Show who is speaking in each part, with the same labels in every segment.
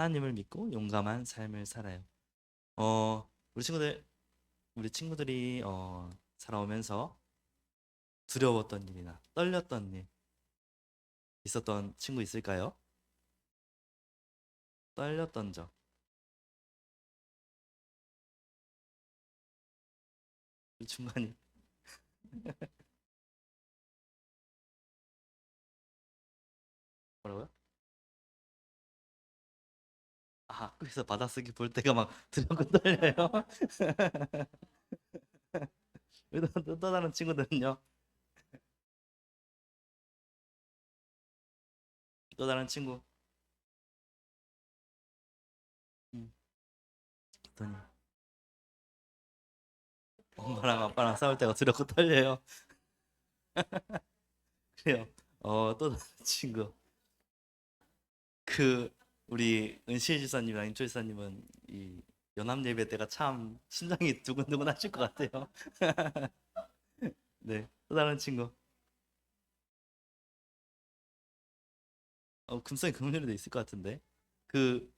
Speaker 1: 하나님을 믿고 용감한 삶을 살아요. 우리 친구들이 살아오면서 두려웠던 일이나 떨렸던 일 있었던 친구 있을까요? 떨렸던 적. 그 중간이 뭐라고요? 아, 학교에서 받아쓰기 볼 때가 막 두렵고 떨려요. 또 다른 친구들은요? 또 다른 친구. 음, 어떠니? 엄마랑 아빠랑 싸울 때가 두렵고 떨려요. 그래요. 또 다른 친구. 그 우리 은실 지사님이랑 인초 지사님은 이 연합 예배 때가 참 심장이 두근두근 하실 것 같아요. 네. 또 다른 친구. 금성이 금요일도 있을 것 같은데. 그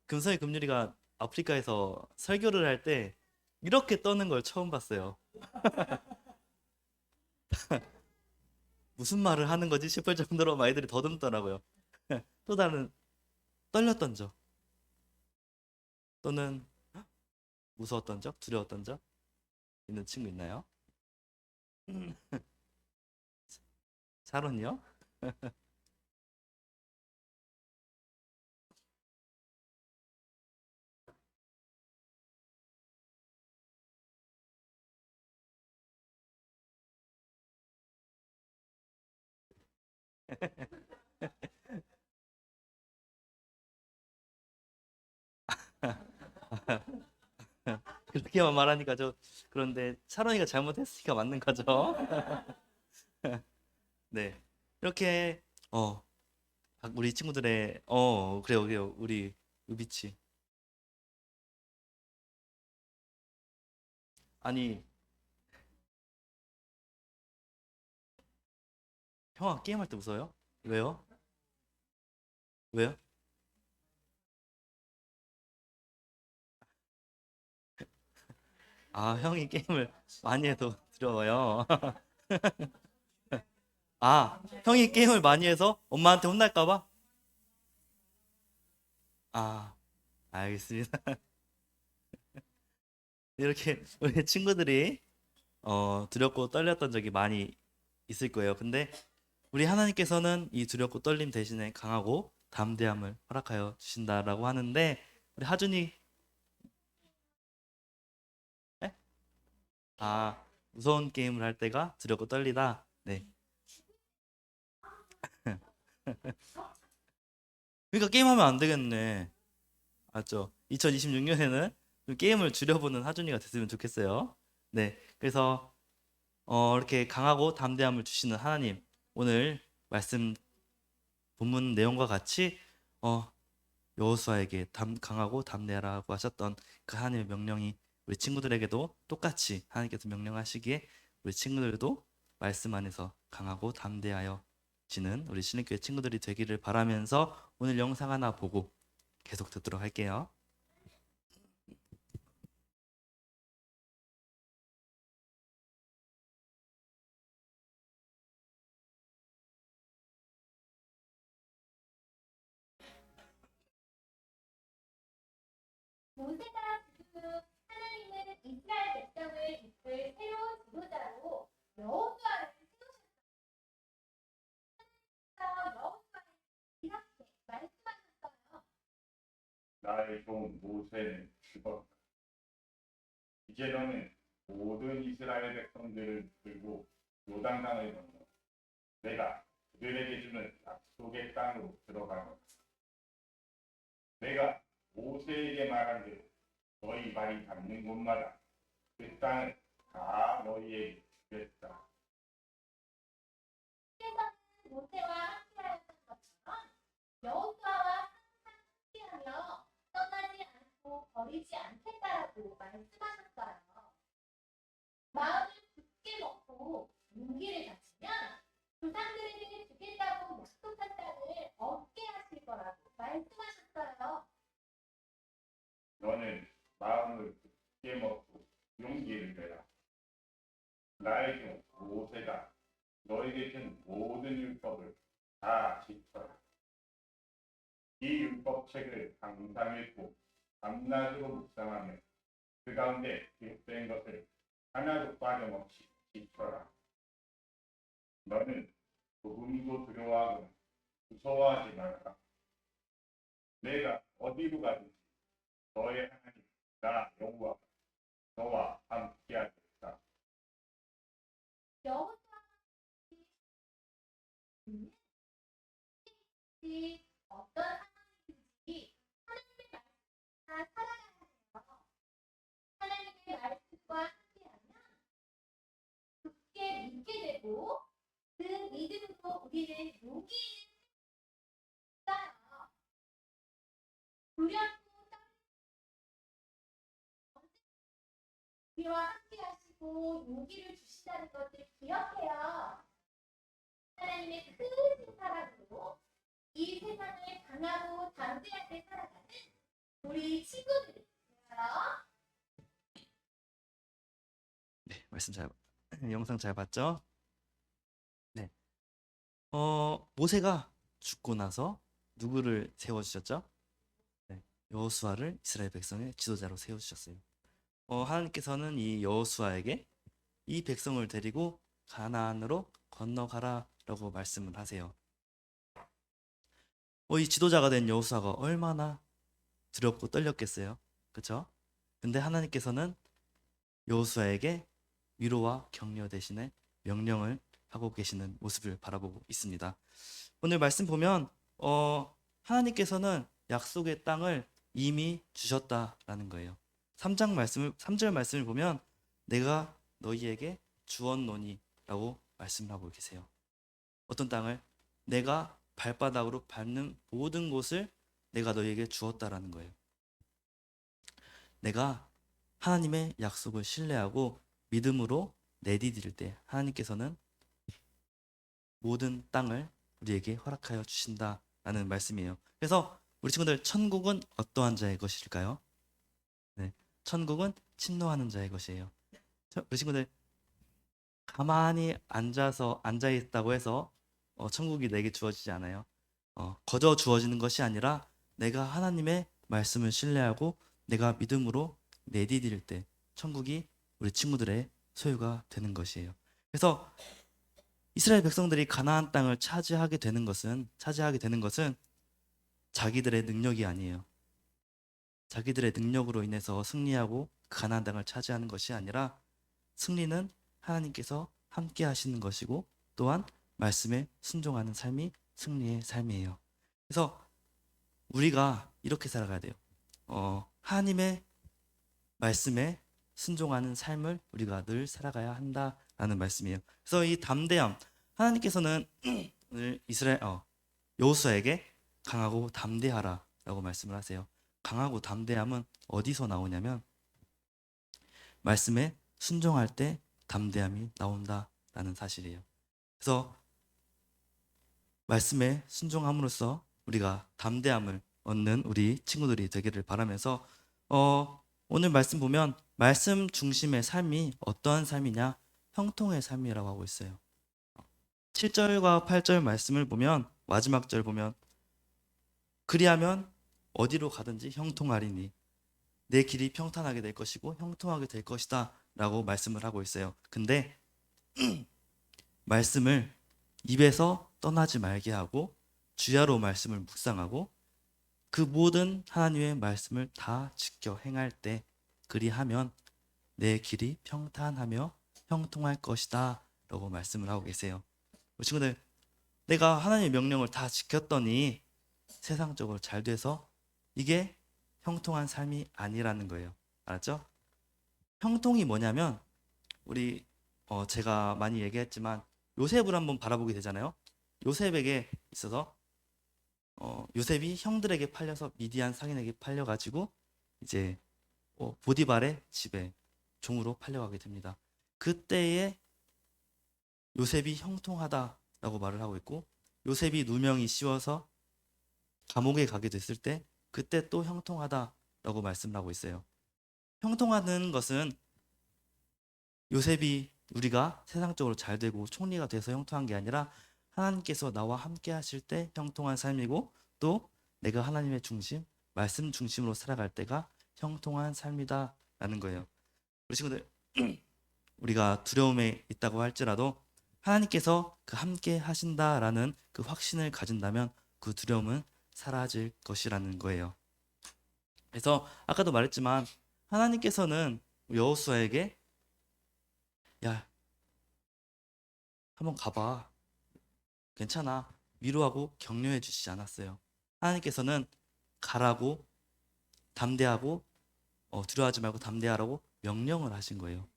Speaker 1: 금성이 금요일이가 아프리카에서 설교를 할 때 이렇게 떠는 걸 처음 봤어요. 무슨 말을 하는 거지 싶을 정도로 아이들이 더듬더라고요. 또 다른 떨렸던 적 또는 무서웠던 적, 두려웠던 적 있는 친구 있나요? 샤론이요? 그렇게만 말하니까 그런데 샤론이가 잘못했으니까 맞는 거죠. 네. 이렇게 어 우리 친구들의 그래요 우리 우비치 아니 형아 게임할 때 무서워요? 왜요? 왜요? 아 형이 게임을 많이 해도 두려워요. 아 형이 게임을 많이 해서 엄마한테 혼날까 봐? 아 알겠습니다. 이렇게 우리 친구들이 두렵고 떨렸던 적이 많이 있을 거예요. 근데 우리 하나님께서는 이 두렵고 떨림 대신에 강하고 담대함을 허락하여 주신다라고 하는데 우리 하준이 에? 아 무서운 게임을 할 때가 두렵고 떨리다. 네. 그러니까 게임하면 안 되겠네. 맞죠? 2026년에는 게임을 줄여보는 하준이가 됐으면 좋겠어요. 네. 그래서 이렇게 강하고 담대함을 주시는 하나님 오늘 말씀 본문 내용과 같이 어, 여호수아에게 강하고 담대하라고 하셨던 그 하나님의 명령이 우리 친구들에게도 똑같이 하나님께서 명령하시기에 우리 친구들도 말씀 안에서 강하고 담대하여 지는 우리 신입교회 친구들이 되기를 바라면서 오늘 영상 하나 보고 계속 듣도록 할게요.
Speaker 2: 모세가 지금 하나님은 이스라엘 백성을 이끌 새로운 지도자로 여호수아를 세우셔서 여호수아에게 이렇게 말씀하셨어요.
Speaker 3: 나의 종 모세는 죽었다. 이제 너는 모든 이스라엘 백성들을 들고 요단강을 건너 내가 그들에게 주는 약속의 땅으로 들어가노라. 내가 모세에게 말한 대로 너희 발이 닿는 곳마다 그 땅을 다 너희에게 주겠다.
Speaker 2: 그래서 모세와 함께하였던 것처럼 여호수아와 항상 함께하며 떠나지 않고 버리지 않겠다라고 말씀하셨어요. 마음을 굳게 먹고 용기를 갖추면 조상들에게 주겠다고 약속한 땅을 얻게 하실 거라고 말씀하셨어요.
Speaker 3: 굳게 먹고 용기를 내라. 나의 종 모세가 너에게 준 모든 율법을 다 지켜라. 이 율법책을 항상 읽고 밤낮으로 묵상하며 그 가운데 기록된 것을 하나도 빠짐없이 지켜라. 너는 조금도 두려워하거나 무서워하지 말아라. 내가 어디로 가든지 너의 하나님 나 여호와가 너와 함께하겠다.
Speaker 2: 여호수아가 어떤 상황이든지 하나님의 말씀과 살아가야 해요. 하나님의 말씀과 함께하면 굳게 믿게 되고 그 믿음으로 우리는 용기 있어요. 두렵고 우리와 함께하시고 용기를 주신다는 것을 기억해요. 하나님의 크신 사랑으로 이 세상을 강하고 담대하게 살아가는 우리 친구들이에요.
Speaker 1: 네, 말씀 잘 영상 잘 봤죠? 네. 모세가 죽고 나서 누구를 세워 주셨죠? 네. 여호수아를 이스라엘 백성의 지도자로 세워 주셨어요. 하나님께서는 이 여호수아에게 이 백성을 데리고 가나안으로 건너가라라고 말씀을 하세요. 이 지도자가 된 여호수아가 얼마나 두렵고 떨렸겠어요. 그렇죠? 근데 하나님께서는 여호수아에게 위로와 격려 대신에 명령을 하고 계시는 모습을 바라보고 있습니다. 오늘 말씀 보면 하나님께서는 약속의 땅을 이미 주셨다라는 거예요. 3절 말씀을 보면 내가 너희에게 주었노니라고 말씀을 하고 계세요. 어떤 땅을? 내가 발바닥으로 밟는 모든 곳을 내가 너희에게 주었다라는 거예요. 내가 하나님의 약속을 신뢰하고 믿음으로 내디딜 때 하나님께서는 모든 땅을 우리에게 허락하여 주신다라는 말씀이에요. 그래서 우리 친구들, 천국은 어떠한 자의 것일까요? 네, 천국은 침노하는 자의 것이에요. 우리 친구들, 가만히 앉아 있다고 해서 천국이 내게 주어지지 않아요. 거저 주어지는 것이 아니라 내가 하나님의 말씀을 신뢰하고 내가 믿음으로 내디딜 때 천국이 우리 친구들의 소유가 되는 것이에요. 그래서 이스라엘 백성들이 가나안 땅을 차지하게 되는 것은 자기들의 능력이 아니에요. 자기들의 능력으로 인해서 승리하고 가나안 땅을 차지하는 것이 아니라 승리는 하나님께서 함께 하시는 것이고 또한 말씀에 순종하는 삶이 승리의 삶이에요. 그래서 우리가 이렇게 살아가야 돼요. 하나님의 말씀에 순종하는 삶을 우리가 늘 살아가야 한다라는 말씀이에요. 그래서 이 담대함, 하나님께서는 오늘 여호수아에게 강하고 담대하라라고 말씀을 하세요. 강하고 담대함은 어디서 나오냐면 말씀에 순종할 때 담대함이 나온다라는 사실이에요. 그래서 말씀에 순종함으로써 우리가 담대함을 얻는 우리 친구들이 되기를 바라면서 오늘 말씀 보면 말씀 중심의 삶이 어떠한 삶이냐? 형통의 삶이라고 하고 있어요. 7절과 8절 말씀을 보면 마지막 절 보면 그리하면 어디로 가든지 형통하리니 내 길이 평탄하게 될 것이고 형통하게 될 것이다 라고 말씀을 하고 있어요. 근데 말씀을 입에서 떠나지 말게 하고 주야로 말씀을 묵상하고 그 모든 하나님의 말씀을 다 지켜 행할 때 그리하면 내 길이 평탄하며 형통할 것이다 라고 말씀을 하고 계세요. 친구들, 내가 하나님의 명령을 다 지켰더니 세상적으로 잘 돼서 이게 형통한 삶이 아니라는 거예요. 알았죠? 형통이 뭐냐면 우리 제가 많이 얘기했지만 요셉을 한번 바라보게 되잖아요. 요셉에게 있어서 요셉이 형들에게 팔려서 미디안 상인에게 팔려가지고 이제 보디발의 집에 종으로 팔려가게 됩니다. 그때에 요셉이 형통하다라고 말을 하고 있고 요셉이 누명이 씌워서 감옥에 가게 됐을 때 그때 또 형통하다라고 말씀을 하고 있어요. 형통하는 것은 요셉이 우리가 세상적으로 잘 되고 총리가 돼서 형통한 게 아니라 하나님께서 나와 함께 하실 때 형통한 삶이고, 또 내가 하나님의 중심, 말씀 중심으로 살아갈 때가 형통한 삶이다라는 거예요. 우리 친구들, 우리가 두려움에 있다고 할지라도 하나님께서 그 함께 하신다라는 그 확신을 가진다면 그 두려움은 사라질 것이라는 거예요. 그래서 아까도 말했지만 하나님께서는 여호수아에게 야, 한번 가봐. 괜찮아. 위로하고 격려해 주시지 않았어요. 하나님께서는 가라고, 담대하고, 두려워하지 말고 담대하라고 명령을 하신 거예요.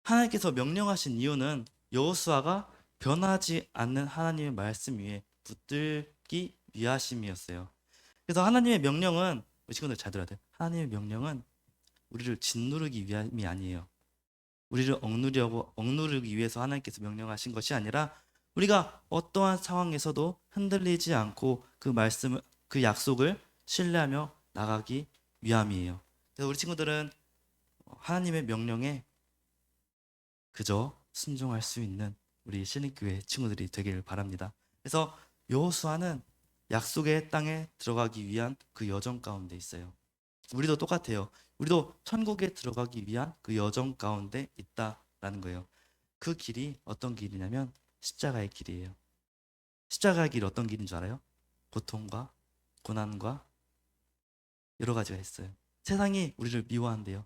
Speaker 1: 하나님께서 명령하신 이유는 여호수아가 변하지 않는 하나님의 말씀 위에 붙들기 위하심이었어요. 그래서 하나님의 명령은, 우리 친구들 잘 들어야 돼요. 하나님의 명령은 우리를 짓누르기 위함이 아니에요. 우리를 억누르기 위해서 하나님께서 명령하신 것이 아니라 우리가 어떠한 상황에서도 흔들리지 않고 그 말씀을, 그 약속을 신뢰하며 나가기 위함이에요. 그래서 우리 친구들은 하나님의 명령에 그저 순종할 수 있는 우리 신입교회 친구들이 되기를 바랍니다. 그래서 여호수아는 약속의 땅에 들어가기 위한 그 여정 가운데 있어요. 우리도 똑같아요. 우리도 천국에 들어가기 위한 그 여정 가운데 있다라는 거예요. 그 길이 어떤 길이냐면 십자가의 길이에요. 십자가의 길이 어떤 길인 줄 알아요? 고통과 고난과 여러 가지가 있어요. 세상이 우리를 미워한대요.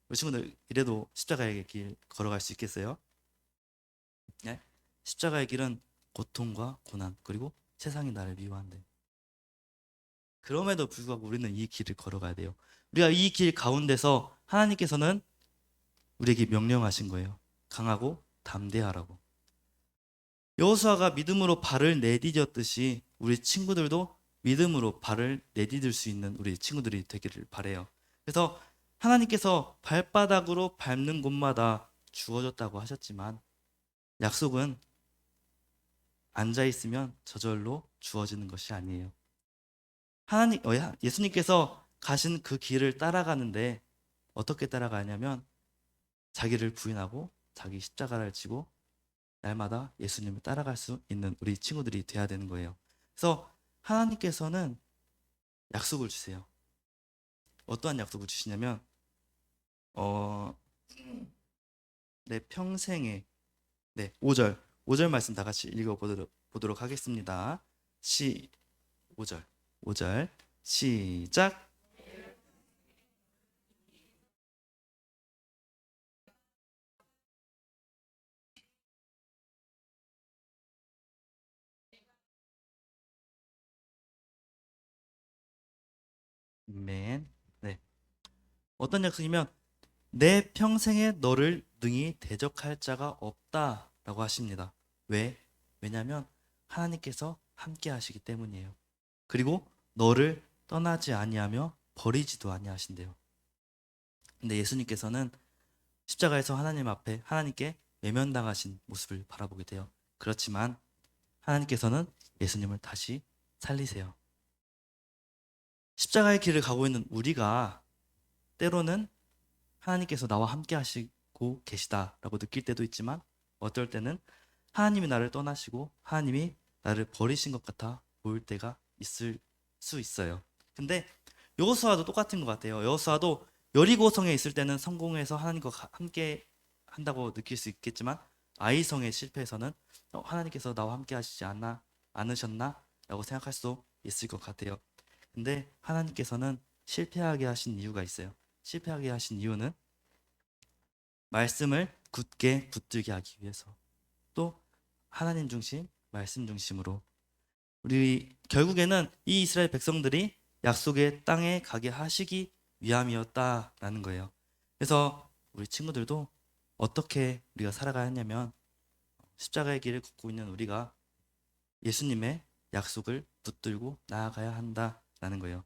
Speaker 1: 우리 친구들 이래도 십자가의 길 걸어갈 수 있겠어요? 네? 십자가의 길은 고통과 고난, 그리고 세상이 나를 미워한대. 그럼에도 불구하고 우리는 이 길을 걸어가야 돼요. 우리가 이 길 가운데서 하나님께서는 우리에게 명령하신 거예요. 강하고 담대하라고. 여호수아가 믿음으로 발을 내디뎠듯이 우리 친구들도 믿음으로 발을 내디딜 수 있는 우리 친구들이 되기를 바래요. 그래서 하나님께서 발바닥으로 밟는 곳마다 주어졌다고 하셨지만 약속은 앉아 있으면 저절로 주어지는 것이 아니에요. 예수님께서 가신 그 길을 따라가는데 어떻게 따라가냐면 자기를 부인하고 자기 십자가를 지고 날마다 예수님을 따라갈 수 있는 우리 친구들이 돼야 되는 거예요. 그래서 하나님께서는 약속을 주세요. 어떠한 약속을 주시냐면 내 평생에 5절 말씀 다 같이 읽어보도록 하겠습니다. 5절 시작. 아멘. 네. 어떤 약속이면 내 평생에 너를 능히 대적할 자가 없다라고 하십니다. 왜? 왜냐하면 하나님께서 함께 하시기 때문이에요. 그리고 너를 떠나지 아니하며 버리지도 아니하신대요. 근데 예수님께서는 십자가에서 하나님 앞에 하나님께 외면당하신 모습을 바라보게 돼요. 그렇지만 하나님께서는 예수님을 다시 살리세요. 십자가의 길을 가고 있는 우리가 때로는 하나님께서 나와 함께 하시고 계시다라고 느낄 때도 있지만 어떨 때는 하나님이 나를 떠나시고 하나님이 나를 버리신 것 같아 보일 때가 있을 수 있어요. 근데 여호수아도 똑같은 것 같아요. 여호수아도 여리고성에 있을 때는 성공해서 하나님과 함께 한다고 느낄 수 있겠지만 아이성의 실패에서는 하나님께서 나와 함께 하시지 않으셨나? 라고 생각할 수 있을 것 같아요. 근데 하나님께서는 실패하게 하신 이유가 있어요. 실패하게 하신 이유는 말씀을 굳게 붙들게 하기 위해서, 또 하나님 중심, 말씀 중심으로 우리 결국에는 이 이스라엘 백성들이 약속의 땅에 가게 하시기 위함이었다라는 거예요. 그래서 우리 친구들도 어떻게 우리가 살아가야 하냐면 십자가의 길을 걷고 있는 우리가 예수님의 약속을 붙들고 나아가야 한다라는 거예요.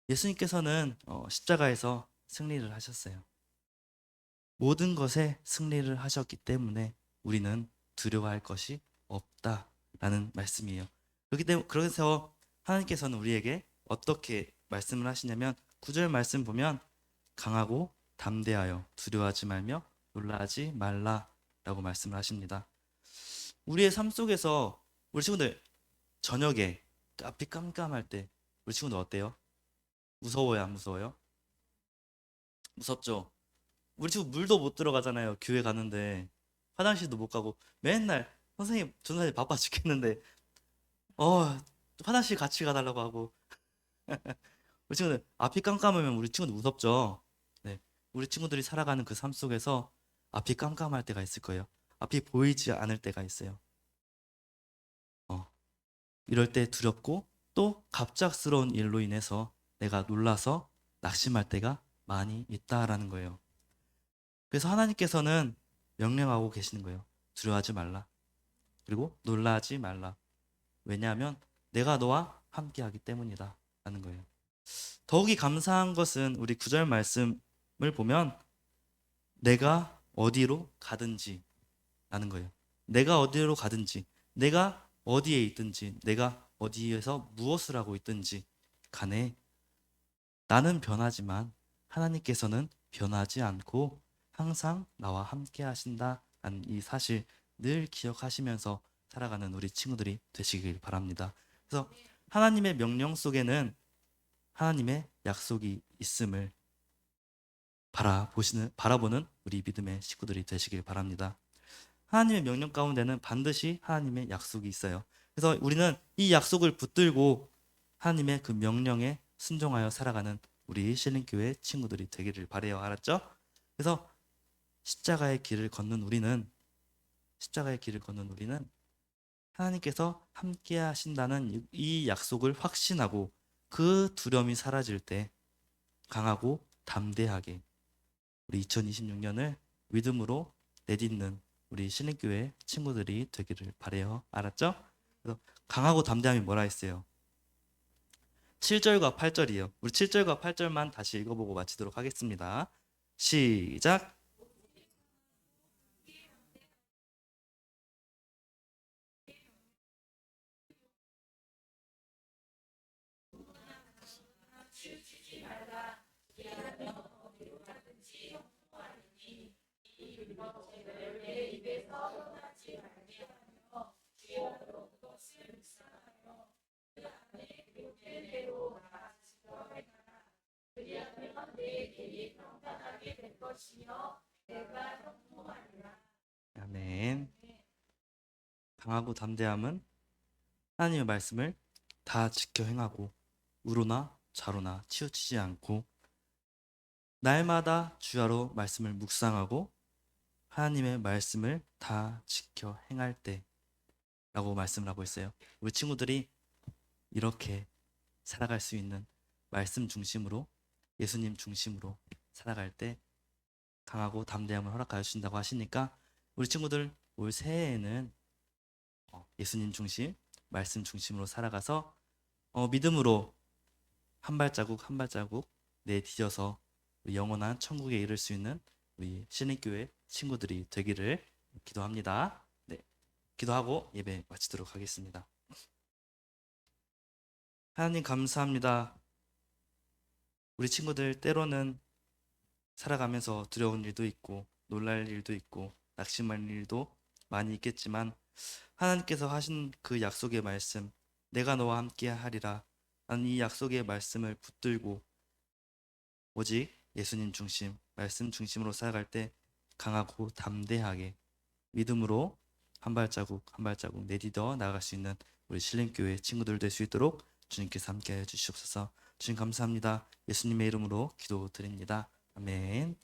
Speaker 1: 예수님께서는 십자가에서 승리를 하셨어요. 모든 것에 승리를 하셨기 때문에 우리는 두려워할 것이 없다라는 말씀이에요. 그렇기 때문에 그래서 하나님께서는 우리에게 어떻게 말씀을 하시냐면 9절 말씀 보면 강하고 담대하여 두려워하지 말며 놀라지 말라라고 말씀을 하십니다. 우리의 삶 속에서 우리 친구들 저녁에 앞이 깜깜할 때 우리 친구들 어때요? 무서워요, 안 무서워요? 무섭죠? 우리 친구 물도 못 들어가잖아요. 교회 가는데 화장실도 못 가고 맨날 선생님, 전사님 바빠 죽겠는데 화장실 같이 가달라고 하고 우리 친구들 앞이 깜깜하면 우리 친구들 무섭죠? 네, 우리 친구들이 살아가는 그 삶 속에서 앞이 깜깜할 때가 있을 거예요. 앞이 보이지 않을 때가 있어요. 이럴 때 두렵고 또 갑작스러운 일로 인해서 내가 놀라서 낙심할 때가 많이 있다라는 거예요. 그래서 하나님께서는 명령하고 계시는 거예요. 두려워하지 말라. 그리고 놀라지 말라. 왜냐하면 내가 너와 함께하기 때문이다 라는 거예요. 더욱이 감사한 것은 우리 9절 말씀을 보면 내가 어디로 가든지 라는 거예요. 내가 어디로 가든지, 내가 어디에 있든지, 내가 어디에서 무엇을 하고 있든지 간에 나는 변하지만 하나님께서는 변하지 않고 항상 나와 함께 하신다는 이 사실 늘 기억하시면서 살아가는 우리 친구들이 되시길 바랍니다. 그래서 하나님의 명령 속에는 하나님의 약속이 있음을 바라보는 우리 믿음의 식구들이 되시길 바랍니다. 하나님의 명령 가운데는 반드시 하나님의 약속이 있어요. 그래서 우리는 이 약속을 붙들고 하나님의 그 명령에 순종하여 살아가는 우리 신림교회 친구들이 되기를 바라요. 알았죠? 그래서 십자가의 길을 걷는 우리는 하나님께서 함께 하신다는 이 약속을 확신하고 그 두려움이 사라질 때 강하고 담대하게 우리 2026년을 믿음으로 내딛는 우리 신림교회 친구들이 되기를 바라요. 알았죠? 그래서 강하고 담대함이 뭐라 했어요? 7절과 8절이에요. 우리 7절과 8절만 다시 읽어보고 마치도록 하겠습니다. 시작. 아멘. 강하고 담대함은 하나님의 말씀을 다 지켜 행하고 우로나 좌로나 치우치지 않고 날마다 주야로 말씀을 묵상하고 하나님의 말씀을 다 지켜 행할 때라고 말씀을 하고 있어요. 우리 친구들이 이렇게 살아갈 수 있는 말씀 중심으로 예수님 중심으로 살아갈 때 강하고 담대함을 허락하여 주신다고 하시니까 우리 친구들 올 새해에는 예수님 중심, 말씀 중심으로 살아가서 믿음으로 한 발자국 한 발자국 내디뎌서 우리 영원한 천국에 이를 수 있는 우리 신림교회 친구들이 되기를 기도합니다. 네, 기도하고 예배 마치도록 하겠습니다. 하나님 감사합니다. 우리 친구들 때로는 살아가면서 두려운 일도 있고 놀랄 일도 있고 낙심할 일도 많이 있겠지만 하나님께서 하신 그 약속의 말씀 내가 너와 함께 하리라 하는 이 약속의 말씀을 붙들고 오직 예수님 중심 말씀 중심으로 살아갈 때 강하고 담대하게 믿음으로 한 발자국 한 발자국 내딛어 나아갈 수 있는 우리 신림교회 친구들 될 수 있도록 주님께서 함께하여 주시옵소서. 주님 감사합니다. 예수님의 이름으로 기도드립니다. 아멘.